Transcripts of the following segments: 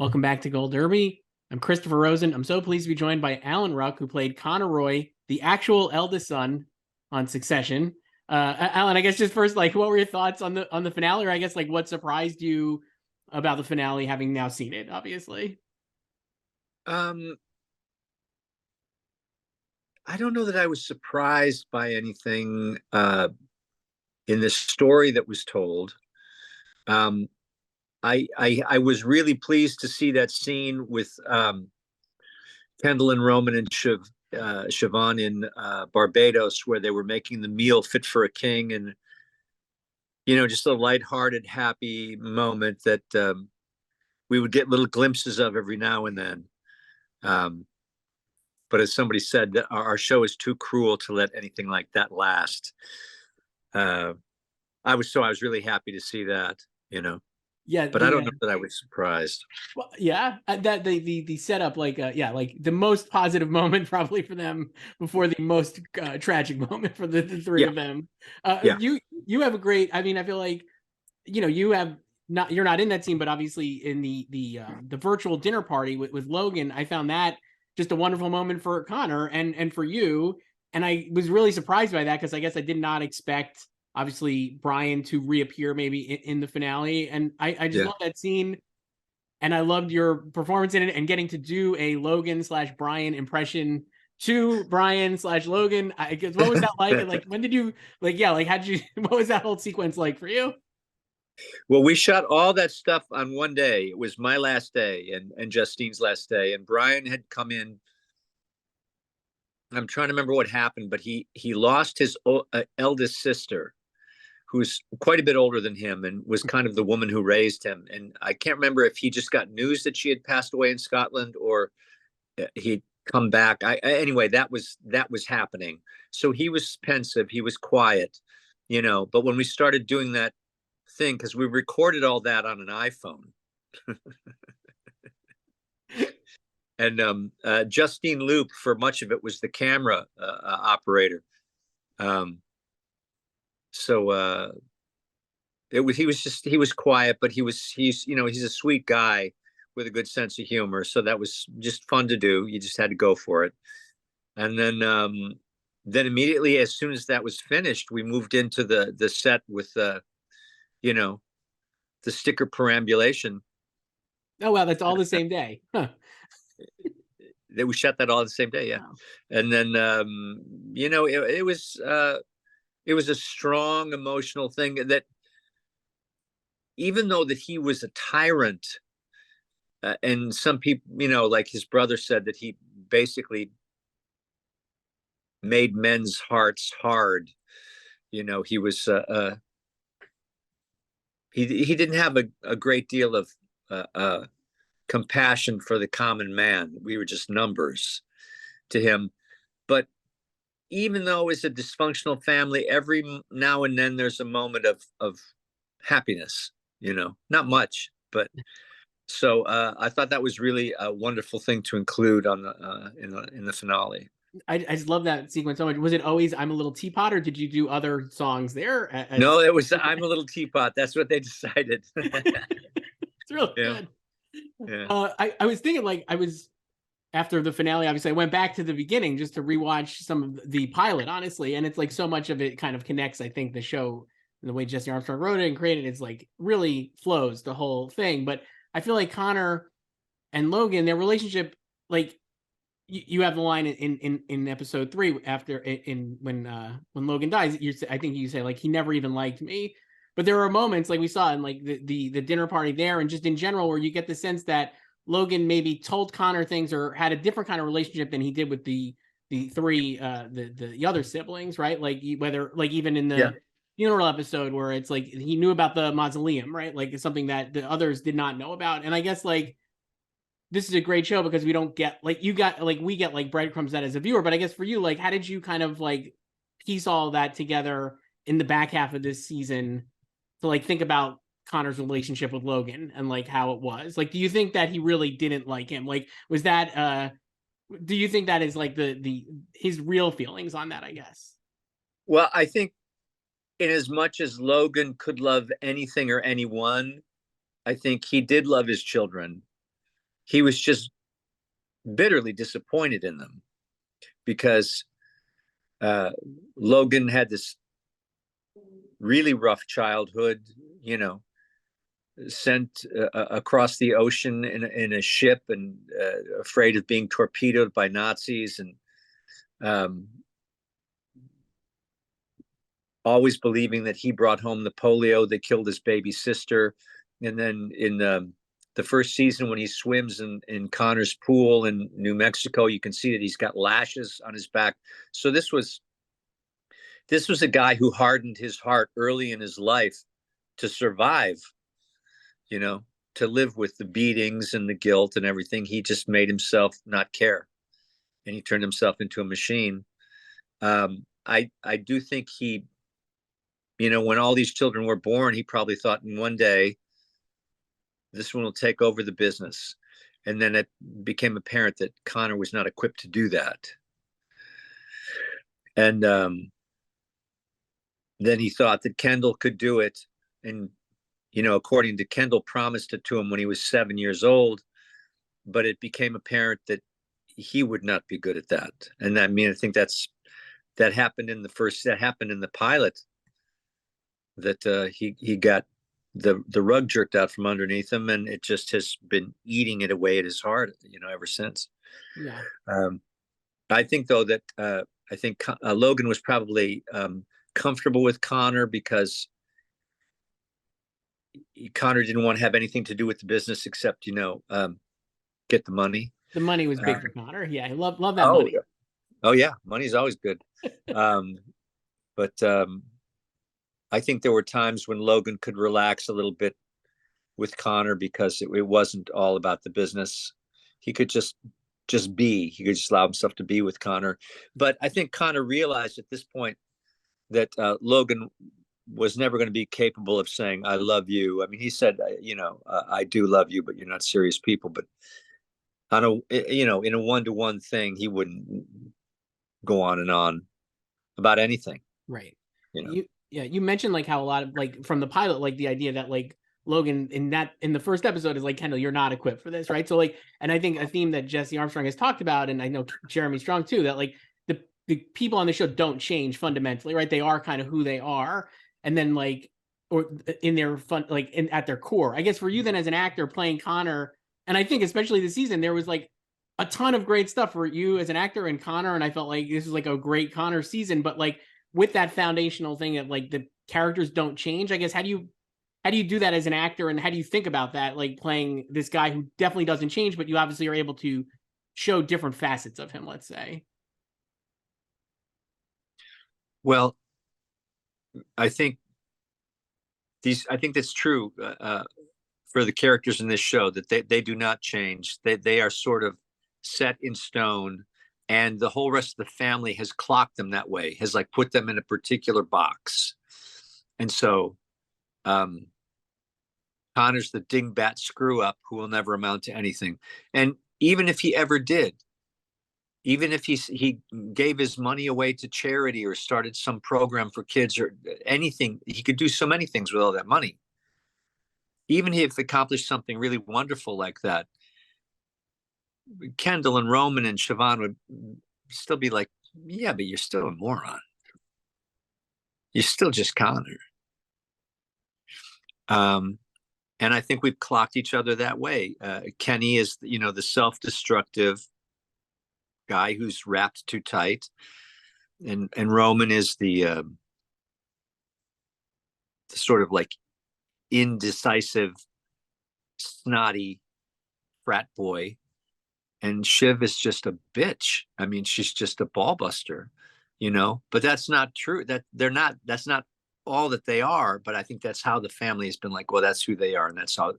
Welcome back to Gold Derby. I'm Christopher Rosen. I'm so pleased to be joined by Alan Ruck, who played Connor Roy, the actual eldest son on Succession. Alan, I guess just first, like, what were your thoughts on the finale, or I guess like what surprised you about the finale, having now seen it, obviously? Um, I don't know that I was surprised by anything in the story that was told. Um, I was really pleased to see that scene with Kendall and Roman and Siobhan in Barbados, where they were making the meal fit for a king, and just a lighthearted, happy moment that we would get little glimpses of every now and then. Um, but as somebody said, that our show is too cruel to let anything like that last. Uh, I was really happy to see that. Yeah, But I don't know that I was surprised. well, yeah, that the setup, like, yeah, like the most positive moment probably for them before the most tragic moment for the three Yeah, of them. yeah, You have a great. I mean, I feel like you have not, you're not in that scene, but obviously in the virtual dinner party with Logan, I found that just a wonderful moment for Connor and for you. And I was really surprised by that because I guess I did not expect, obviously, Brian to reappear maybe in the finale. And I just yeah. love that scene. And I loved your performance in it and getting to do a Logan/Brian impression to Brian/Logan. I guess, what was that like? And like, when did you, like, yeah, like, how'd you, what was that whole sequence like for you? Well, we shot all that stuff on one day. It was my last day and Justine's last day. And Brian had come in. I'm trying to remember what happened, but he lost his eldest sister, who's quite a bit older than him and was kind of the woman who raised him. And I can't remember if he just got news that she had passed away in Scotland or he'd come back. Anyway, that was happening. So he was pensive, he was quiet. But when we started doing that thing, because we recorded all that on an iPhone, and Justine Loop for much of it was the camera operator. Um, so he was quiet, but he's a sweet guy with a good sense of humor. So that was just fun to do. You just had to go for it. And then immediately as soon as that was finished, we moved into the set with you know the sticker perambulation. Oh, wow, that's all the same day. Huh. That we shot that all the same day, yeah. Wow. And then it was a strong emotional thing that even though that he was a tyrant, and some people, like his brother said that he basically made men's hearts hard. He was he didn't have a great deal of compassion for the common man. We were just numbers to him. But even though it's a dysfunctional family, every now and then there's a moment of happiness. Not much, but so I thought that was really a wonderful thing to include on the finale. I just love that sequence so much. Was it always "I'm a Little Teapot," or did you do other songs there No, as it was I'm a Little Teapot. That's what they decided. it's really Yeah, good. yeah, I was thinking, like, I was, after the finale, obviously I went back to the beginning just to rewatch some of the pilot, honestly, and it's like so much of it kind of connects, I think, the show and the way Jesse Armstrong wrote it and created it's like really flows the whole thing. But I feel like Connor and Logan, their relationship, like, you have the line in episode 3 after in when Logan dies. I think you say, like, he never even liked me. But there are moments like we saw in, like, the dinner party there, and just in general, where you get the sense that Logan maybe told Connor things or had a different kind of relationship than he did with the three the other siblings, right? Like, whether, like, even in yeah. the funeral episode where it's like he knew about the mausoleum, right? Like, it's something that the others did not know about. And I guess, like, this is a great show because we don't get, like, you got, like, we get like breadcrumbs that as a viewer, but I guess for you, like, how did you kind of like piece all that together in the back half of this season to, like, think about Connor's relationship with Logan and like how it was? Like, do you think that he really didn't like him? Like, was that do you think that is like the his real feelings on that, I guess? Well, I think in as much as Logan could love anything or anyone, I think he did love his children. he was just bitterly disappointed in them because uh, Logan had this really rough childhood, you know, sent across the ocean in a ship and afraid of being torpedoed by Nazis, and um, always believing that he brought home the polio that killed his baby sister. And then in the first season, when he swims in Connor's pool in New Mexico, you can see that he's got lashes on his back. So this was a guy who hardened his heart early in his life to survive, you know, to live with the beatings and the guilt and everything. He just made himself not care, and he turned himself into a machine. I do think he, you know, when all these children were born, he probably thought in one day this one will take over the business. And then it became apparent that Connor was not equipped to do that. And then he thought that Kendall could do it. And, you know, according to Kendall, promised it to him when he was 7 years old. But it became apparent that he would not be good at that. And I mean, I think that happened in the pilot, that he got the rug jerked out from underneath him, and it just has been eating it away at his heart, you know, ever since. Yeah. I think though that Logan was probably comfortable with Connor because Connor didn't want to have anything to do with the business except, you know, get the money. The money was big for Connor. Yeah, I love that Oh, money. oh yeah, money's always good. But I think there were times when Logan could relax a little bit with Connor because it wasn't all about the business. He could just be. He could just allow himself to be with Connor. But I think Connor realized at this point that Logan was never going to be capable of saying "I love you." I mean, he said, you know, "I do love you," but you're not serious people. But on a, you know, in a one-to-one thing, he wouldn't go on and on about anything. Right. You know. You mentioned like how a lot of like from the pilot, like the idea that like Logan in the first episode is like, Kendall, you're not equipped for this, right? So like, and I think a theme that Jesse Armstrong has talked about, and I know Jeremy Strong too, that like the people on the show don't change fundamentally, right? They are kind of who they are, and then like, or in their fun, like at their core. I guess for you then as an actor playing Connor, and I think especially this season there was like a ton of great stuff for you as an actor and Connor, and I felt like this was like a great Connor season, but like with that foundational thing that like the characters don't change, I guess how do you do that as an actor, and how do you think about that, like playing this guy who definitely doesn't change, but you obviously are able to show different facets of him, let's say? Well, I think I think that's true for the characters in this show, that they do not change. They are sort of set in stone, and the whole rest of the family has clocked them that way, has like put them in a particular box. And so um, Connor's the dingbat screw up who will never amount to anything. And even if he ever did, even if he gave his money away to charity or started some program for kids or anything, he could do so many things with all that money. Even if he accomplished something really wonderful like that, Kendall and Roman and Siobhan would still be like, yeah, but you're still a moron. You're still just Connor. Um, and I think we've clocked each other that way. Kenny is, you know, the self-destructive guy who's wrapped too tight, and Roman is the sort of like indecisive, snotty frat boy, and Shiv is just a bitch. I mean, she's just a ball buster, you know. But that's not true. That they're not. That's not all that they are. But I think that's how the family has been like. Well, that's who they are, and that's how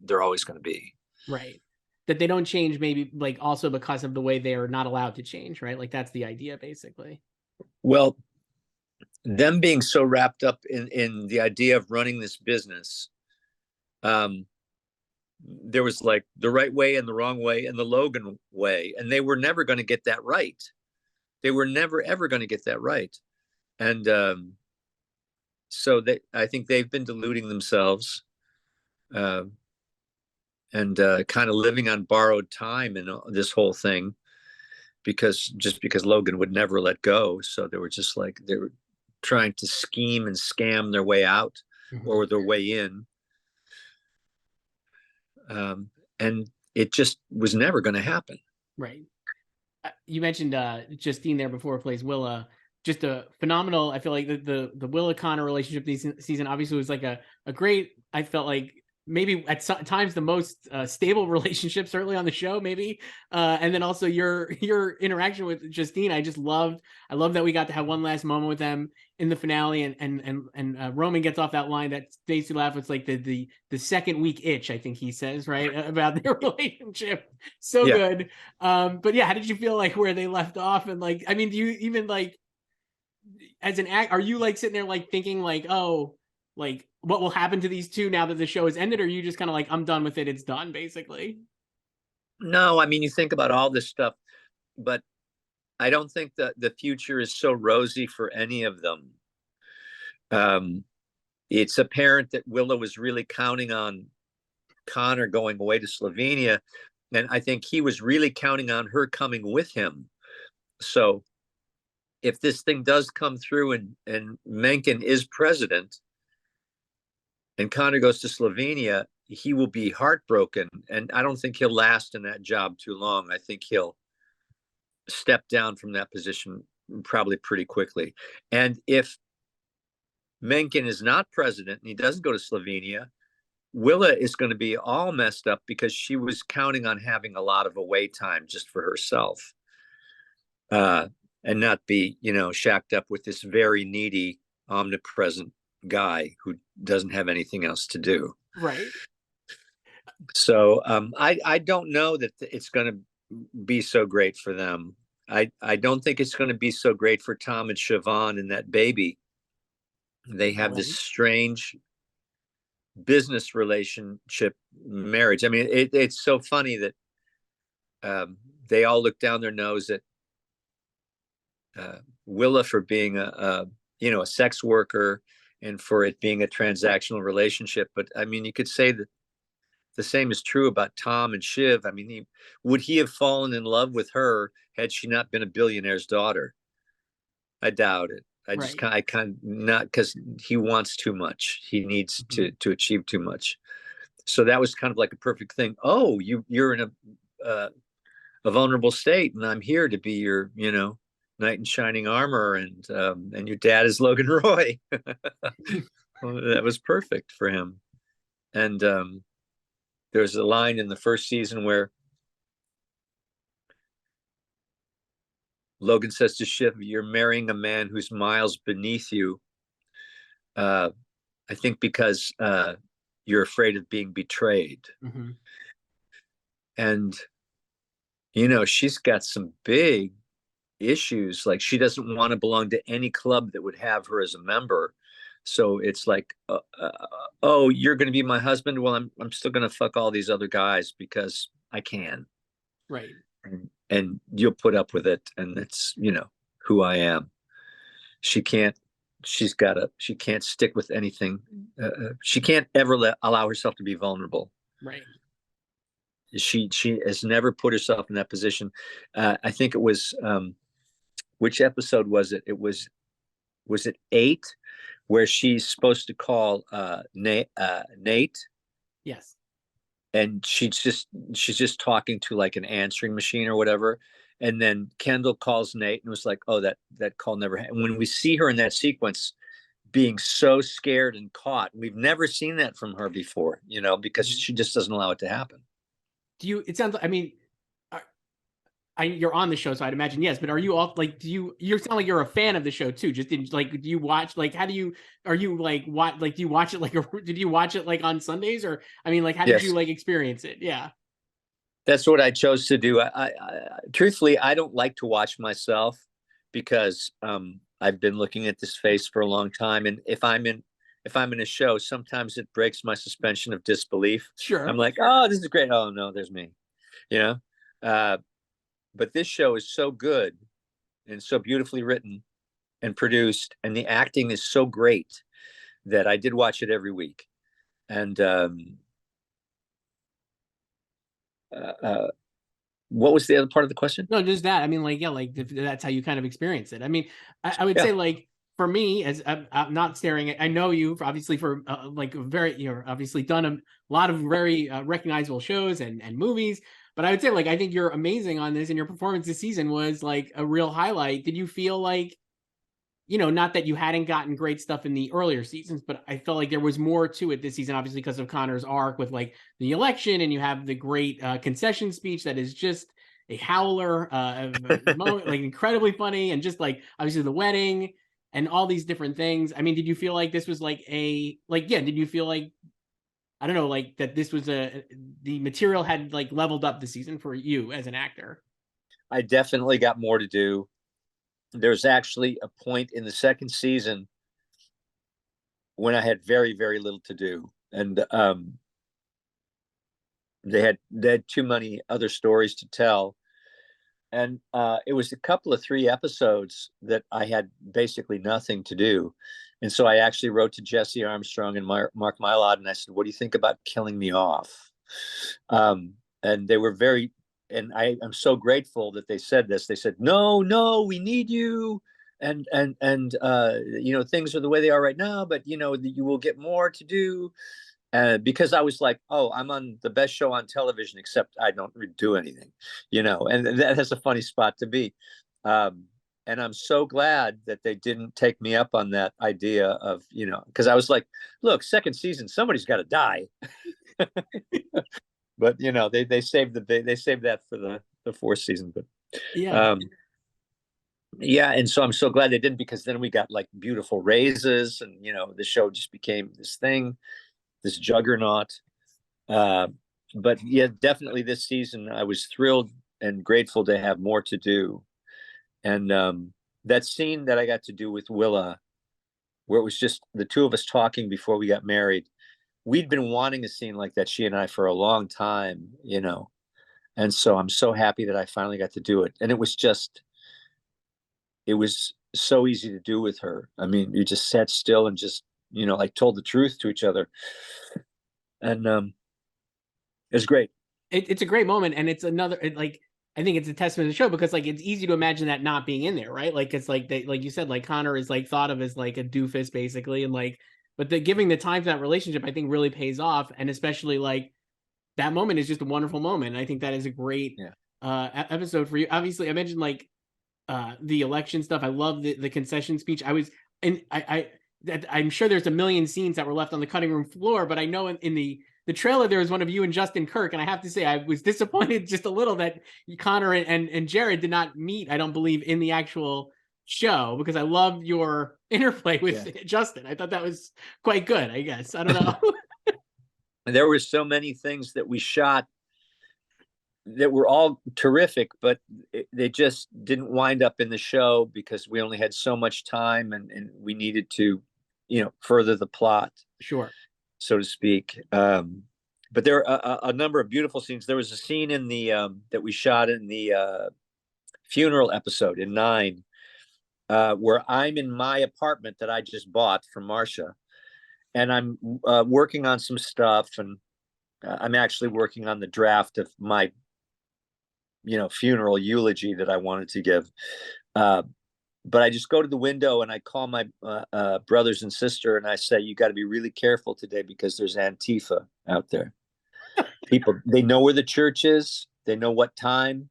they're always going to be. Right. That they don't change, maybe like also because of the way they are not allowed to change, right? Like that's the idea, basically. Well, them being so wrapped up in the idea of running this business, um, there was like the right way and the wrong way and the Logan way, and they were never going to get that right. They were never ever going to get that right, and so I think they've been deluding themselves, uh, and kind of living on borrowed time in this whole thing, because Logan would never let go. So they were just like, they were trying to scheme and scam their way out or their way in. And it just was never going to happen. Right. You mentioned Justine there before, plays Willa. Just a phenomenal. I feel like the Willa Connor relationship this season obviously was like a great. I felt like maybe at times the most stable relationship, certainly on the show, maybe. And then also your interaction with Justine, I just loved. I love that we got to have one last moment with them in the finale, and Roman gets off that line that makes you laugh. It's like the second week itch, I think he says, right, about their relationship. So Yeah. good. But yeah, how did you feel like where they left off? And like, I mean, do you even like, as an act, are you like sitting there like thinking like, oh, like what will happen to these two now that the show is ended? Or are you just kind of like, I'm done with it, it's done, basically? No, I mean, you think about all this stuff, but I don't think that the future is so rosy for any of them. Um, it's apparent that Willa was really counting on Connor going away to Slovenia, and I think he was really counting on her coming with him. So if this thing does come through and Mencken is president and Connor goes to Slovenia, he will be heartbroken. And I don't think he'll last in that job too long. I think he'll step down from that position probably pretty quickly. And if Mencken is not president and he doesn't go to Slovenia, Willa is going to be all messed up because she was counting on having a lot of away time just for herself, and not be, shacked up with this very needy, omnipresent guy who doesn't have anything else to do. Right. So I don't know that it's going to be so great for them. I don't think it's going to be so great for Tom and Siobhan and that baby. They have this strange business relationship marriage. I mean, it's so funny that they all look down their nose at Willa for being a sex worker and for it being a transactional relationship. But I mean, you could say that the same is true about Tom and Shiv. I mean, would he have fallen in love with her had she not been a billionaire's daughter? I doubt it. I kind of not, because he wants too much. He needs to achieve too much. So that was kind of like a perfect thing. Oh, you're in a vulnerable state, and I'm here to be your, knight in shining armor, and your dad is Logan Roy. Well, that was perfect for him. And there's a line in the first season where Logan says to Shiv, "You're marrying a man who's miles beneath you. I think because you're afraid of being betrayed." And she's got some big issues. Like, she doesn't want to belong to any club that would have her as a member. So it's like, oh, you're going to be my husband? Well, I'm still going to fuck all these other guys because I can. Right. And you'll put up with it. And it's, who I am. She can't stick with anything. She can't ever allow herself to be vulnerable. Right. She has never put herself in that position. I think it was, which episode was it? Was it 8, where she's supposed to call Nate? Yes. And she's just talking to like an answering machine or whatever. And then Kendall calls Nate and was like, oh, that call never happened. When we see her in that sequence being so scared and caught, we've never seen that from her before, because she just doesn't allow it to happen. It sounds, I mean, you're on the show, so I'd imagine yes. But are you all like? You sound like you're a fan of the show too. Just do you watch? Like, how do you? Are you like what? Like, do you watch it did you watch it like on Sundays, or I mean, like, how did you like experience it? Yeah, that's what I chose to do. I truthfully, I don't like to watch myself because I've been looking at this face for a long time, and if I'm in a show, sometimes it breaks my suspension of disbelief. Sure. I'm like, oh, this is great. Oh no, there's me. But this show is so good and so beautifully written and produced, and the acting is so great that I did watch it every week. And what was the other part of the question? No, just that. I mean, like, yeah, like that's how you kind of experience it. I mean, I would Yeah. say like for me, as I'm not staring at, I know you obviously for like you're obviously done a lot of very recognizable shows and movies, but I would say like I think you're amazing on this, and your performance this season was like a real highlight. Did you feel like, not that you hadn't gotten great stuff in the earlier seasons, but I felt like there was more to it this season, obviously because of Connor's arc with like the election, and you have the great concession speech that is just a howler moment, like incredibly funny, and just like obviously the wedding and all these different things. I mean, did you feel like this was like yeah, did you feel like, I don't know, like that this was the material had like leveled up the season for you as an actor? I definitely got more to do. There's actually a point in the second season when I had very, very little to do. And they had too many other stories to tell. And it was a couple of 3 episodes that I had basically nothing to do. And so I actually wrote to Jesse Armstrong and Mark Mylod, and I said, what do you think about killing me off? And they were very, and I'm so grateful that they said this. They said, no, we need you. And things are the way they are right now, but you will get more to do. Because I was like, oh, I'm on the best show on television, except I don't do anything, and that has a funny spot to be. And I'm so glad that they didn't take me up on that idea of, because I was like, look, second season, somebody's got to die. But they saved that for the fourth season. But Yeah. um, yeah, and so I'm so glad they didn't, because then we got like beautiful raises, and the show just became this thing, this juggernaut. Uh, but yeah, definitely this season, I was thrilled and grateful to have more to do. And that scene that I got to do with Willa, where it was just the two of us talking before we got married, we'd been wanting a scene like that, she and I, for a long time, And so I'm so happy that I finally got to do it. And it was so easy to do with her. I mean, you just sat still and just, like told the truth to each other. And it's great. It's a great moment, and it's another like I think it's a testament to the show, because like it's easy to imagine that not being in there, right? Like it's like they, like you said, like Connor is like thought of as like a doofus basically, and like, but the giving the time to that relationship I think really pays off, and especially like that moment is just a wonderful moment. I think that is a great Yeah. episode for you. Obviously, I mentioned like the election stuff. I love the concession speech. I'm sure there's a million scenes that were left on the cutting room floor, but I know in the trailer there was one of you and Justin Kirk, and I have to say I was disappointed just a little that Connor and Jared did not meet, I don't believe, in the actual show, because I loved your interplay with Justin. I thought that was quite good, I guess. I don't know. There were so many things that we shot that were all terrific, but they just didn't wind up in the show because we only had so much time, and we needed to, further the plot, Sure. so to speak. But there are a number of beautiful scenes. There was a scene in the that we shot in the funeral episode in 9, where I'm in my apartment that I just bought from Marcia, and I'm working on some stuff, and I'm actually working on the draft of my funeral eulogy that I wanted to give. But I just go to the window and I call my brothers and sister, and I say, you got to be really careful today, because there's Antifa out there. People, they know where the church is. They know what time.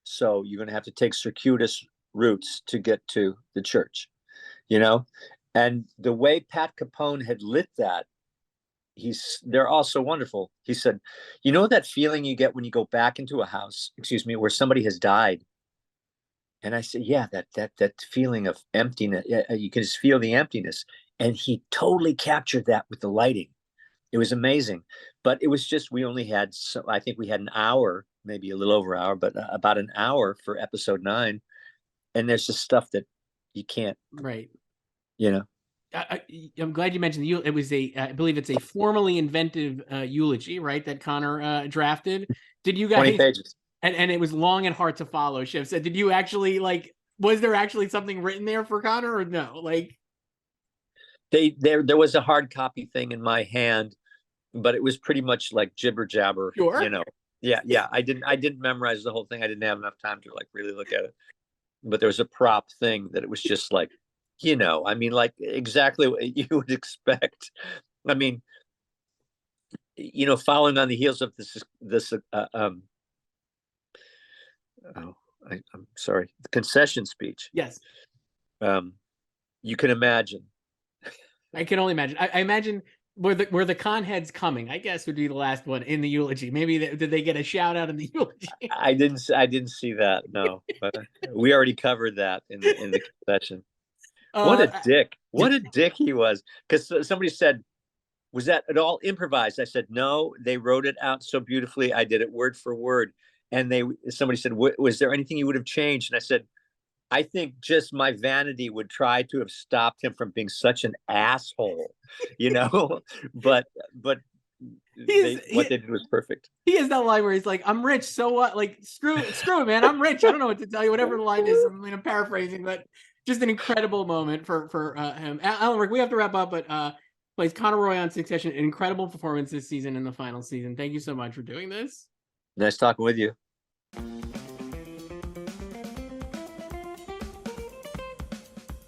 So you're going to have to take circuitous routes to get to the church, And the way Pat Capone had lit that, they're all so wonderful. He said, that feeling you get when you go back into a house, where somebody has died. And I said, yeah, that feeling of emptiness. You can just feel the emptiness. And he totally captured that with the lighting. It was amazing. But it was just, we only had, I think we had an hour, maybe a little over an hour, but about an hour for episode 9. And there's just stuff that you can't, Right. I'm glad you mentioned it was I believe it's a formally inventive eulogy, right? That Connor drafted. Did you guys 20 pages. And it was long and hard to follow. Shiv said, did you actually was there actually something written there for Connor, or no? Like, there was a hard copy thing in my hand, but it was pretty much like jibber jabber, sure. Yeah. I didn't memorize the whole thing. I didn't have enough time to like really look at it. But there was a prop thing that it was just like, I mean, like exactly what you would expect. I mean, following on the heels of this oh, I'm sorry, the concession speech. Yes. You can imagine. I can only imagine. I imagine were the con heads coming, I guess would be the last one in the eulogy. Maybe did they get a shout out in the eulogy? I didn't see that. No, but we already covered that in the concession. What a dick! What a dick he was. Because somebody said, "Was that at all improvised?" I said, "No, they wrote it out so beautifully. I did it word for word." And somebody said, "Was there anything you would have changed?" And I said, I think just my vanity would try to have stopped him from being such an asshole, but what they did was perfect. He has that line where he's like, "I'm rich, so what? Like, screw it, man. I'm rich. I don't know what to tell you." Whatever the line is, I'm paraphrasing, but just an incredible moment for him. Alan Ruck, we have to wrap up, but plays Conor Roy on Succession. An incredible performance this season in the final season. Thank you so much for doing this. Nice talking with you.